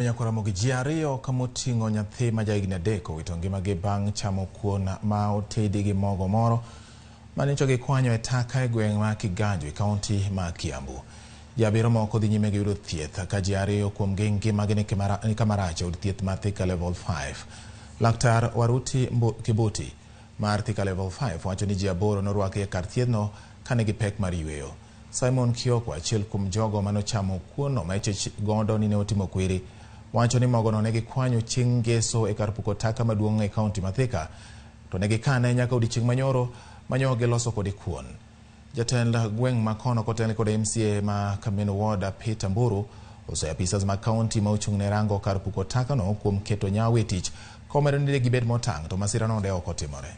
Ramogi ariyo kamoting'o nyathi ma jahigni 3 owito ngimagi bang' chamo kuon ma otedi gi mogo moro manicho gikwanyo e taka e gweng' ma Migago e kaunti ma Kiambu. Ji 7 moko dhi nyime gi yudo thieth ka ji 2 kuomgi ngimagi ni kama rach od thieth mar Thika Level 5. Laktar Waruti Kibuti mar Thika Level 5 wacho ni ji 8 norwaki e kar thiethno kane gi pek mar yweyo. Simon Kioko, achiel kuom jogo manochamo kuonno ma ichich godo ni ne otimo kwiri, wacho ni mogono ne gikwanyo chieng' ngeso e kar puko taka maduong' e kaunti ma Thika, to ne gikane nyaka odiechieng' manyoro manyo giloso kode kuon. Jatend gweng' ma kono kotel kod MCA ma Kameno Ward Peter Mburu oseyo apisas ma kaunti ma ochung' ne rango kar puko taka no kuom keto nyawe tich komedo ni gibed motang' to masirano ne ok otimore.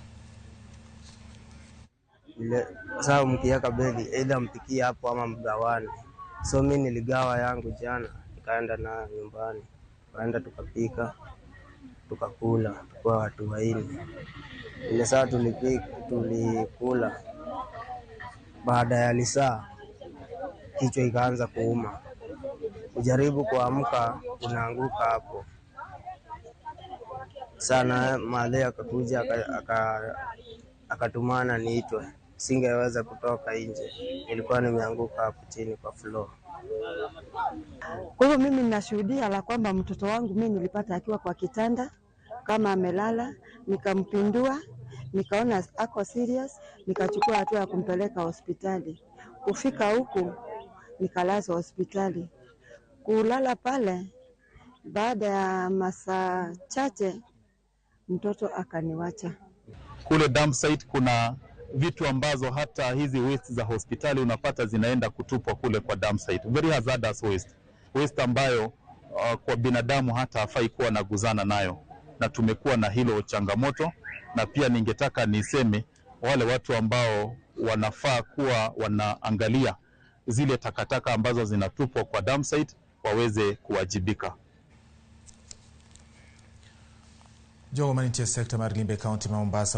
Sasa mkiweka beli either mpikie hapo ama mgawane. So mimi niligawa yangu jana, nikaenda na nyumbani. Kaenda tukapika, tukakula, kwa watu 4. Ile saa tulikula. Baada ya lisaa kichwa ikaanza kuuma. Ujaribu kuamka unaanguka hapo. Sana mali akakuja akatumana niitwe. Singeweza kutoka nje. Nilikuwa nimeanguka hapo chini kwa floor. Kwa hivyo mimi ninashuhudia la kwamba mtoto wangu mimi nilipata akiwa kwa kitanda kama amelala, nikampindua, nikaona ako serious, nikachukua hatua ya kumpeleka hospitali. Kufika huku nikalazwa hospitali. Kulala pale, baada ya masaa chache mtoto akaniwacha. Kule dump site kuna vitu ambazo hata hizi waste za hospitali unapata zinaenda kutupwa kule kwa dump site. Very hazardous waste ambayo kwa binadamu hata hafai kuwa naguzana nayo, na tumekuwa na hilo changamoto. Na pia ningetaka niseme wale watu ambao wanafaa kuwa wanaangalia zile takataka ambazo zinatupwa kwa dump site waweze kuwajibika. Jogo manitie sekta mar Limbe County ma Mombasa